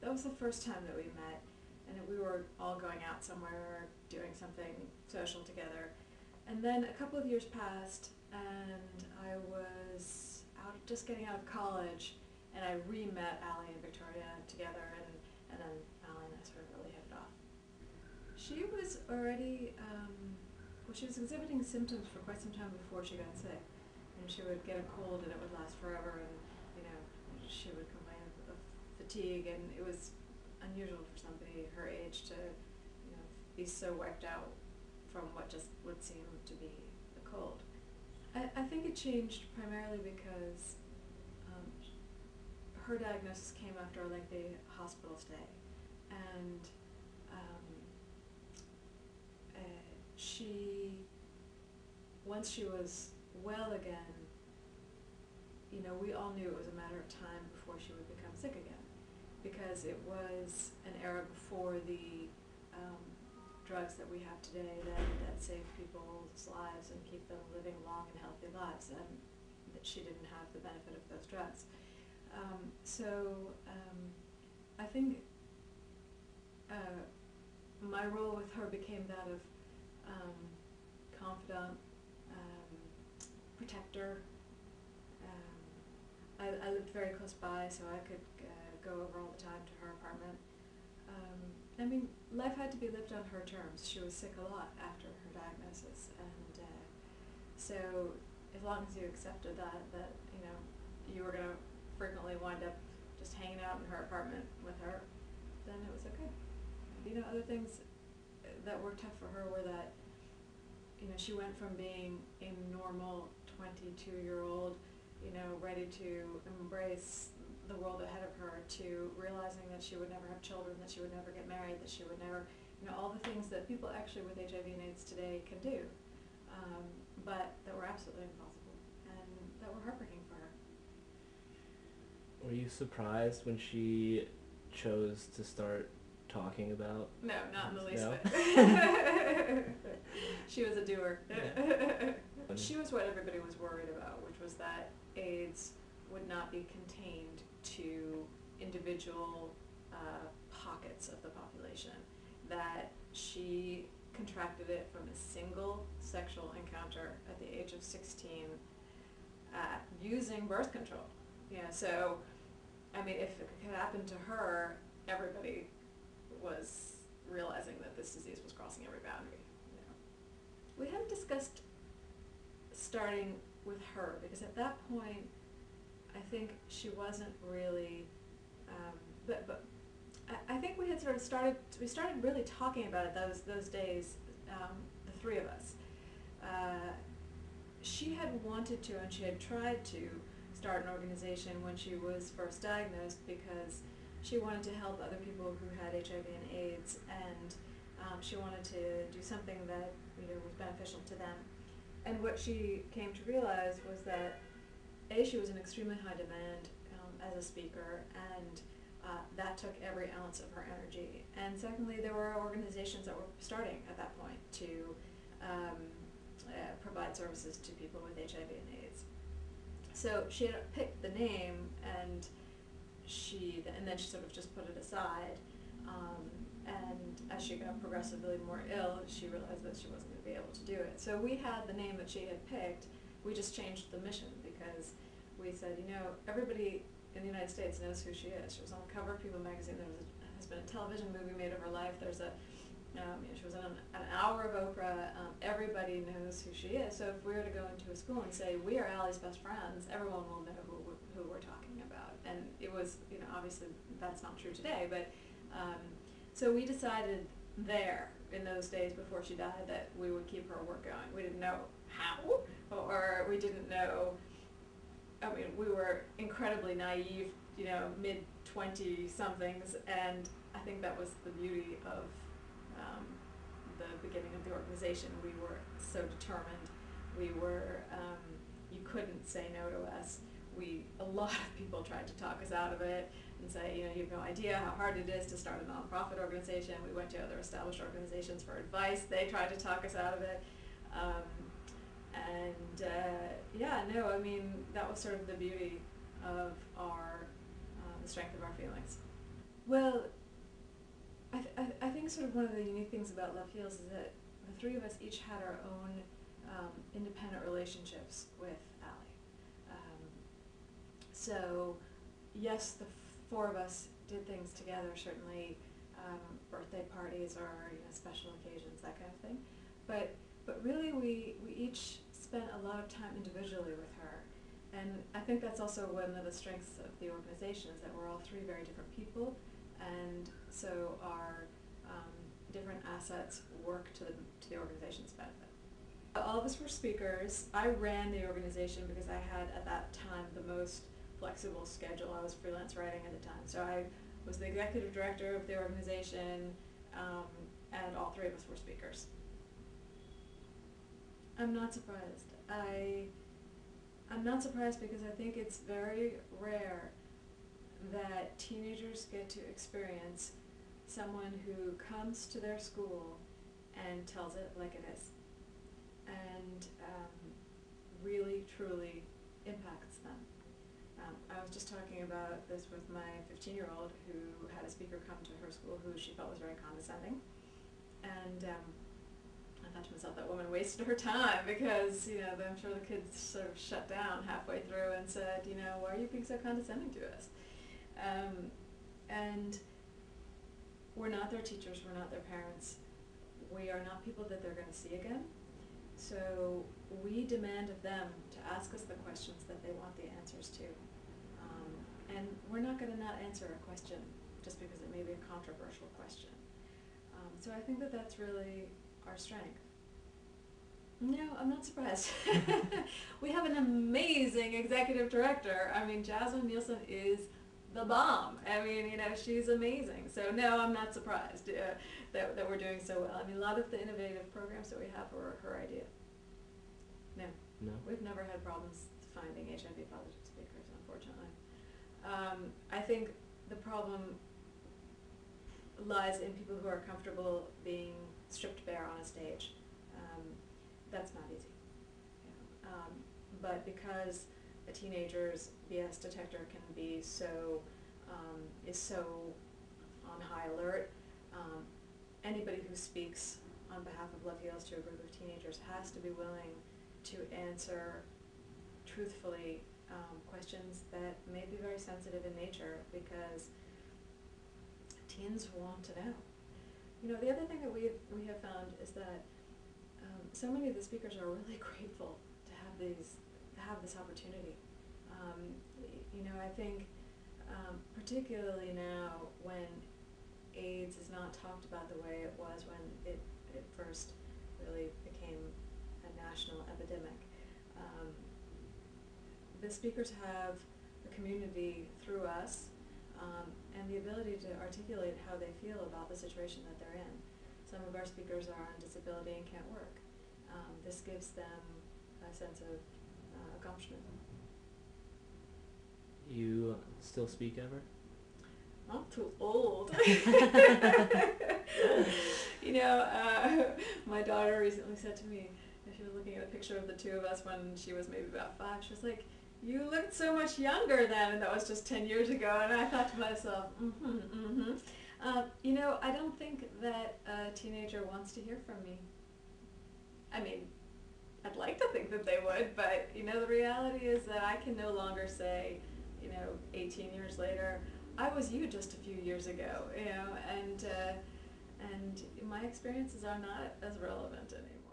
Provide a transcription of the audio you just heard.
that was the first time that we met, and we were all going out somewhere or doing something social together. And then a couple of years passed, and I was just getting out of college, and I re-met Allie and Victoria together, and then Allie and I sort of really hit it off. She was already, she was exhibiting symptoms for quite some time before she got sick. And she would get a cold and it would last forever, and she would complain of fatigue, and it was unusual for somebody her age to be so wiped out from what just would seem to be a cold. I think it changed primarily because her diagnosis came after a lengthy hospital stay, and once she was well again, we all knew it was a matter of time before she would become sick again, because it was an era before the drugs that we have today that save people's lives and keep them living long and healthy lives, and that she didn't have the benefit of those drugs. I think my role with her became that of confidant, protector. I lived very close by, so I could go over all the time to her apartment. Life had to be lived on her terms. She was sick a lot after her diagnosis, and so as long as you accepted that you were going to frequently wind up just hanging out in her apartment with her, then it was okay. Other things that were tough for her were that she went from being a normal 22-year-old, ready to embrace the world ahead of her, to realizing that she would never have children, that she would never get married, that she would never, all the things that people actually with HIV and AIDS today can do, but that were absolutely impossible, and that were heartbreaking for her. Were you surprised when she chose to start talking about? No, not in the least No? bit. She was a doer. She was what everybody was worried about, which was that AIDS would not be contained to individual pockets of the population, that she contracted it from a single sexual encounter at the age of 16 using birth control. So, if it could happen to her, everybody was realizing that this disease was crossing every boundary. We hadn't discussed starting with her, because at that point, I think she wasn't really, but I think we had sort of started really talking about it those days, the three of us. She had wanted to, and she had tried to start an organization when she was first diagnosed, because she wanted to help other people who had HIV and AIDS, and she wanted to do something that was beneficial to them. And what she came to realize was that she was in extremely high demand as a speaker, and that took every ounce of her energy. And secondly, there were organizations that were starting at that point to provide services to people with HIV and AIDS. So she had picked the name, and then she sort of just put it aside. And as she got progressively more ill, she realized that she wasn't going to be able to do it. So we had the name that she had picked. We just changed the mission, because we said, everybody in the United States knows who she is. She was on the cover of People magazine. There has been a television movie made of her life. There's she was on an hour of Oprah. Everybody knows who she is. So if we were to go into a school and say, we are Allie's best friends, everyone will know who we're talking about. And it was, obviously that's not true today, but so we decided there, in those days before she died, that we would keep her work going. We didn't know how, or we didn't know, we were incredibly naive, mid-20-somethings, and I think that was the beauty of the beginning of the organization. We were so determined. We were, you couldn't say no to us. A lot of people tried to talk us out of it and say, you have no idea how hard it is to start a nonprofit organization. We went to other established organizations for advice. They tried to talk us out of it. That was sort of the beauty of our the strength of our feelings. Well, I think sort of one of the unique things about Love Heals is that the three of us each had our own independent relationships with Allie. So yes, the four of us did things together, certainly birthday parties or special occasions, that kind of thing. But really we each spent a lot of time individually with her. And I think that's also one of the strengths of the organization, is that we're all three very different people, and so our different assets work to the organization's benefit. All of us were speakers. I ran the organization because I had at that time the most flexible schedule. I was freelance writing at the time, so I was the executive director of the organization, and all three of us were speakers. I'm not surprised. I'm not surprised because I think it's very rare that teenagers get to experience someone who comes to their school and tells it like it is, and really, truly impacts them. I was just talking about this with my 15-year-old who had a speaker come to her school who she felt was very condescending, and I thought to myself, that woman wasted her time, because I'm sure the kids sort of shut down halfway through and said, why are you being so condescending to us? And we're not their teachers, we're not their parents, we are not people that they're going to see again. So we demand of them to ask us the questions that they want the answers to. And we're not going to not answer a question just because it may be a controversial question. So I think that that's really our strength. No, I'm not surprised. We have an amazing executive director. I mean, Jasmine Nielsen is the bomb. I mean, she's amazing. So no, I'm not surprised that we're doing so well. I mean, a lot of the innovative programs that we have were her idea. No. No? We've never had problems finding HIV positive speakers, unfortunately. I think the problem lies in people who are comfortable being stripped bare on a stage. That's not easy. But because a teenager's BS detector can be is so on high alert, anybody who speaks on behalf of Love Heals to a group of teenagers has to be willing to answer truthfully questions that may be very sensitive in nature, because teens want to know. The other thing that we have found is that so many of the speakers are really grateful to have this opportunity. I think particularly now, when AIDS is not talked about the way it was when it first really became a national epidemic, the speakers have a community through us, and the ability to articulate how they feel about the situation that they're in. Some of our speakers are on disability and can't work. This gives them a sense of accomplishment. You still speak ever? I'm too old. My daughter recently said to me, she was looking at a picture of the two of us when she was maybe about 5, she was like, "You looked so much younger then," and that was just 10 years ago, and I thought to myself, I don't think that a teenager wants to hear from me. I mean, I'd like to think that they would, but the reality is that I can no longer say, 18 years later, I was you just a few years ago, and my experiences are not as relevant anymore.